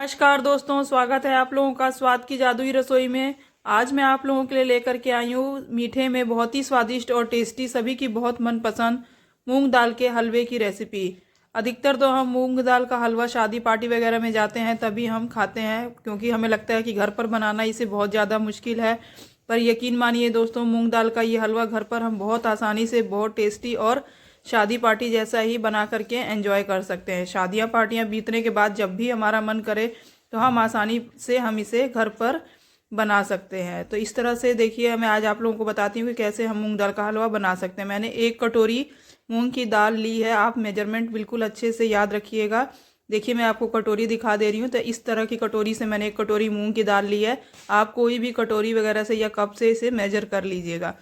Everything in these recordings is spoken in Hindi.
नमस्कार दोस्तों, स्वागत है आप लोगों का स्वाद की जादुई रसोई में। आज मैं आप लोगों के लिए लेकर के आई हूँ मीठे में बहुत ही स्वादिष्ट और टेस्टी, सभी की बहुत मनपसंद मूंग दाल के हलवे की रेसिपी। अधिकतर तो हम मूंग दाल का हलवा शादी पार्टी वगैरह में जाते हैं तभी हम खाते हैं, क्योंकि हमें लगता है कि घर पर बनाना इसे बहुत ज़्यादा मुश्किल है। पर यकीन मानिए दोस्तों, मूंग दाल का ये हलवा घर पर हम बहुत आसानी से, बहुत टेस्टी और शादी पार्टी जैसा ही बना करके एंजॉय कर सकते हैं। शादियां पार्टियां बीतने के बाद जब भी हमारा मन करे तो हम आसानी से इसे घर पर बना सकते हैं। तो इस तरह से देखिए, मैं आज आप लोगों को बताती हूँ कि कैसे हम मूंग दाल का हलवा बना सकते हैं। मैंने 1 कटोरी मूंग की दाल ली है। आप मेजरमेंट बिल्कुल अच्छे से याद रखिएगा। देखिए, मैं आपको कटोरी दिखा दे रही हूँ। तो इस तरह की कटोरी से मैंने 1 कटोरी मूंग की दाल ली है। आप कोई भी कटोरी वगैरह से या कप से इसे मेजर कर लीजिएगा।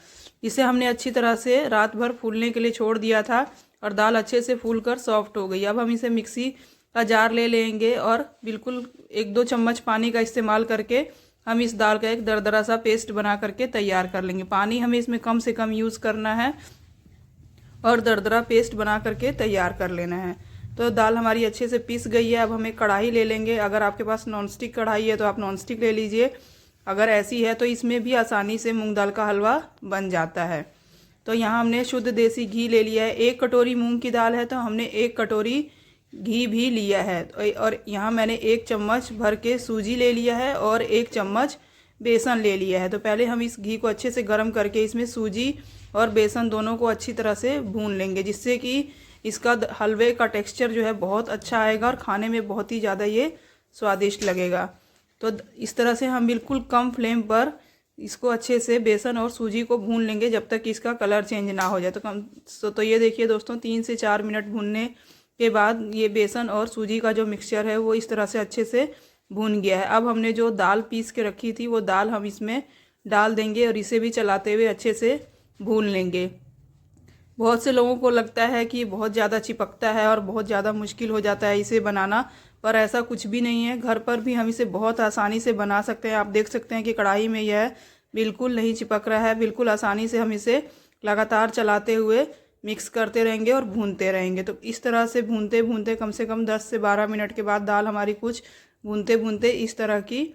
इसे हमने अच्छी तरह से रात भर फूलने के लिए छोड़ दिया था और दाल अच्छे से फूल कर सॉफ्ट हो गई। अब हम इसे मिक्सी का जार ले लेंगे और बिल्कुल 1-2 चम्मच पानी का इस्तेमाल करके हम इस दाल का एक दरदरा सा पेस्ट बना करके तैयार कर लेंगे। पानी हमें इसमें कम से कम यूज़ करना है और दरदरा पेस्ट बना करके तैयार कर लेना है। तो दाल हमारी अच्छे से पीस गई है। अब हम एक कढ़ाई ले लेंगे। अगर आपके पास नॉनस्टिक कढ़ाई है तो आप नॉनस्टिक ले लीजिए। अगर ऐसी है तो इसमें भी आसानी से मूंग दाल का हलवा बन जाता है। तो यहाँ हमने शुद्ध देसी घी ले लिया है। 1 कटोरी मूंग की दाल है तो हमने 1 कटोरी घी भी लिया है। और यहाँ मैंने 1 चम्मच भर के सूजी ले लिया है और 1 चम्मच बेसन ले लिया है। तो पहले हम इस घी को अच्छे से गर्म करके इसमें सूजी और बेसन दोनों को अच्छी तरह से भून लेंगे, जिससे कि इसका हलवे का टेक्सचर जो है बहुत अच्छा आएगा और खाने में बहुत ही ज़्यादा ये स्वादिष्ट लगेगा। तो इस तरह से हम बिल्कुल कम फ्लेम पर इसको अच्छे से बेसन और सूजी को भून लेंगे जब तक इसका कलर चेंज ना हो जाए। तो ये देखिए दोस्तों, 3 से 4 मिनट भूनने के बाद ये बेसन और सूजी का जो मिक्सचर है वो इस तरह से अच्छे से भून गया है। अब हमने जो दाल पीस के रखी थी वो दाल हम इसमें डाल देंगे और इसे भी चलाते हुए अच्छे से भून लेंगे। बहुत से लोगों को लगता है कि बहुत ज़्यादा चिपकता है और बहुत ज़्यादा मुश्किल हो जाता है इसे बनाना, पर ऐसा कुछ भी नहीं है। घर पर भी हम इसे बहुत आसानी से बना सकते हैं। आप देख सकते हैं कि कढ़ाई में यह बिल्कुल नहीं चिपक रहा है। बिल्कुल आसानी से हम इसे लगातार चलाते हुए मिक्स करते रहेंगे और भूनते रहेंगे। तो इस तरह से भूनते भूनते कम से कम 10 से 12 मिनट के बाद दाल हमारी कुछ भूनते भूनते इस तरह की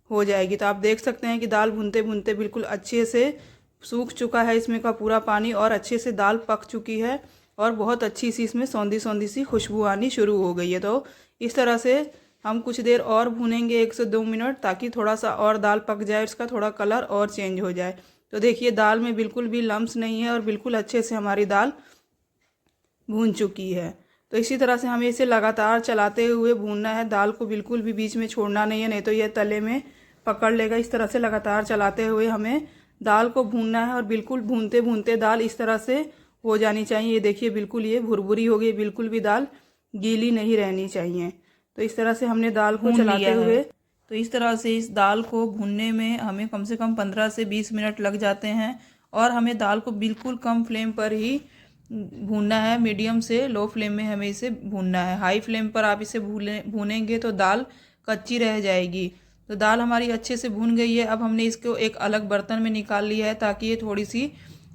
हो जाएगी। तो आप देख सकते हैं कि दाल भूनते भूनते बिल्कुल अच्छे से सूख चुका है इसमें का पूरा पानी और अच्छे से दाल पक चुकी है और बहुत अच्छी सी इसमें सौंधी सौंधी सी खुशबू आनी शुरू हो गई है। तो इस तरह से हम कुछ देर और भूनेंगे, 1 से 2 मिनट, ताकि थोड़ा सा और दाल पक जाए, इसका थोड़ा कलर और चेंज हो जाए। तो देखिए, दाल में बिल्कुल भी लम्स नहीं है और बिल्कुल अच्छे से हमारी दाल भून चुकी है। तो इसी तरह से हमें इसे लगातार चलाते हुए भूनना है। दाल को बिल्कुल भी बीच में छोड़ना नहीं है, नहीं तो यह तले में पकड़ लेगा। इस तरह से लगातार चलाते हुए हमें दाल को भूनना है और बिल्कुल भूनते भूनते दाल इस तरह से हो जानी चाहिए। ये देखिए, बिल्कुल ये भुरभुरी हो गई, बिल्कुल भी दाल गीली नहीं रहनी चाहिए। तो इस तरह से हमने दाल को चलाते हुए, तो इस तरह से इस दाल को भूनने में हमें कम से कम 15 से 20 मिनट लग जाते हैं और हमें दाल को बिल्कुल कम फ्लेम पर ही भूनना है। मीडियम से लो फ्लेम में हमें इसे भूनना है। हाई फ्लेम पर आप इसे भूनेंगे तो दाल कच्ची रह जाएगी। तो दाल हमारी अच्छे से भून गई है। अब हमने इसको एक अलग बर्तन में निकाल लिया है ताकि ये थोड़ी सी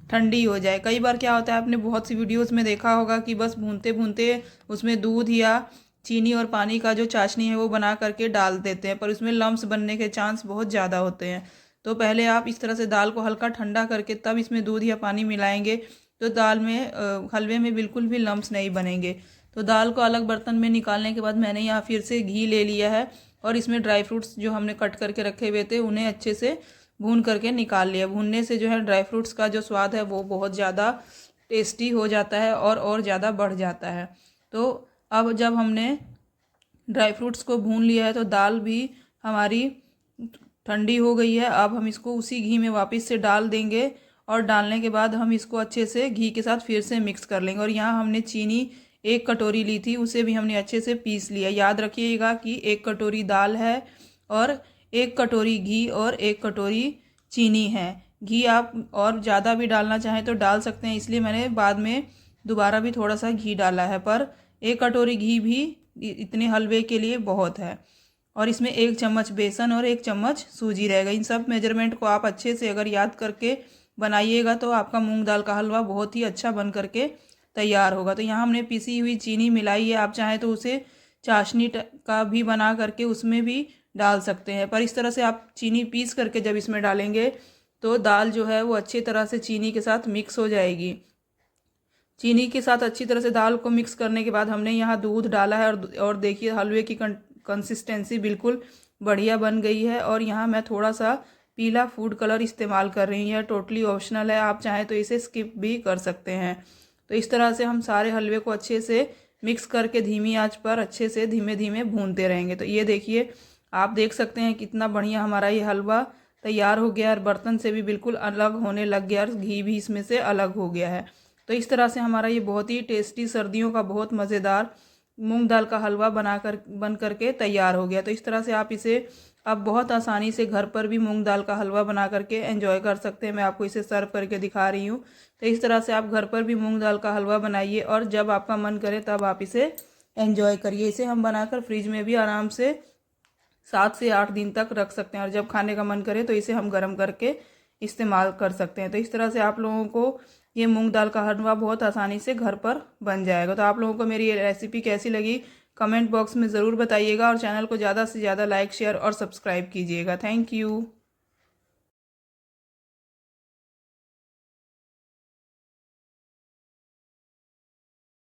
ठंडी हो जाए। कई बार क्या होता है, आपने बहुत सी वीडियोस में देखा होगा कि बस भूनते भूनते उसमें दूध या चीनी और पानी का जो चाशनी है वो बना करके डाल देते हैं, पर उसमें लम्स बनने के चांस बहुत ज़्यादा होते हैं। तो पहले आप इस तरह से दाल को हल्का ठंडा करके तब इसमें दूध या पानी मिलाएंगे तो दाल में हलवे में बिल्कुल भी लम्स नहीं बनेंगे। तो दाल को अलग बर्तन में निकालने के बाद मैंने यहाँ फिर से घी ले लिया है और इसमें ड्राई फ्रूट्स जो हमने कट करके रखे हुए थे उन्हें अच्छे से भून करके निकाल लिया। भूनने से जो है ड्राई फ्रूट्स का जो स्वाद है वो बहुत ज़्यादा टेस्टी हो जाता है और ज़्यादा बढ़ जाता है। तो अब जब हमने ड्राई फ्रूट्स को भून लिया है तो दाल भी हमारी ठंडी हो गई है। अब हम इसको उसी घी में वापस से डाल देंगे और डालने के बाद हम इसको अच्छे से घी के साथ फिर से मिक्स कर लेंगे। और यहाँ हमने चीनी 1 कटोरी ली थी, उसे भी हमने अच्छे से पीस लिया। याद रखिएगा कि 1 कटोरी दाल है और 1 कटोरी घी और 1 कटोरी चीनी है। घी आप और ज़्यादा भी डालना चाहें तो डाल सकते हैं, इसलिए मैंने बाद में दोबारा भी थोड़ा सा घी डाला है, पर 1 कटोरी घी भी इतने हलवे के लिए बहुत है। और इसमें 1 चम्मच बेसन और 1 चम्मच सूजी रहेगा। इन सब मेजरमेंट को आप अच्छे से अगर याद करके बनाइएगा तो आपका मूंग दाल का हलवा बहुत ही अच्छा बन करके तैयार होगा। तो यहाँ हमने पिसी हुई चीनी मिलाई है। आप चाहें तो उसे चाशनी का भी बना करके उसमें भी डाल सकते हैं। पर इस तरह से आप चीनी पीस करके जब इसमें डालेंगे तो दाल जो है वो अच्छी तरह से चीनी के साथ मिक्स हो जाएगी। चीनी के साथ अच्छी तरह से दाल को मिक्स करने के बाद हमने यहाँ दूध डाला है और देखिए हलवे की कंसिस्टेंसी बिल्कुल बढ़िया बन गई है। और यहाँ मैं थोड़ा सा पीला फूड कलर इस्तेमाल कर रही हूँ, टोटली ऑप्शनल है, आप चाहें तो इसे स्किप भी कर सकते हैं। तो इस तरह से हम सारे हलवे को अच्छे से मिक्स करके धीमी आंच पर अच्छे से धीमे धीमे भूनते रहेंगे। तो ये देखिए, आप देख सकते हैं कितना बढ़िया हमारा ये हलवा तैयार हो गया और बर्तन से भी बिल्कुल अलग होने लग गया और घी भी इसमें से अलग हो गया है। तो इस तरह से हमारा ये बहुत ही टेस्टी सर्दियों का बहुत मज़ेदार मूंग दाल का हलवा बन करके तैयार हो गया। तो इस तरह से आप इसे अब बहुत आसानी से घर पर भी मूंग दाल का हलवा बना करके एंजॉय कर सकते हैं। मैं आपको इसे सर्व करके दिखा रही हूँ। तो इस तरह से आप घर पर भी मूंग दाल का हलवा बनाइए और जब आपका मन करे तब आप इसे एंजॉय करिए। इसे हम बनाकर फ्रिज में भी आराम से 7 से 8 दिन तक रख सकते हैं और जब खाने का मन करे तो इसे हम गर्म करके इस्तेमाल कर सकते हैं। तो इस तरह से आप लोगों को ये मूंग दाल का हलवा बहुत आसानी से घर पर बन जाएगा। तो आप लोगों को मेरी ये रेसिपी कैसी लगी कमेंट बॉक्स में ज़रूर बताइएगा और चैनल को ज़्यादा से ज़्यादा लाइक शेयर और सब्सक्राइब कीजिएगा। Thank you.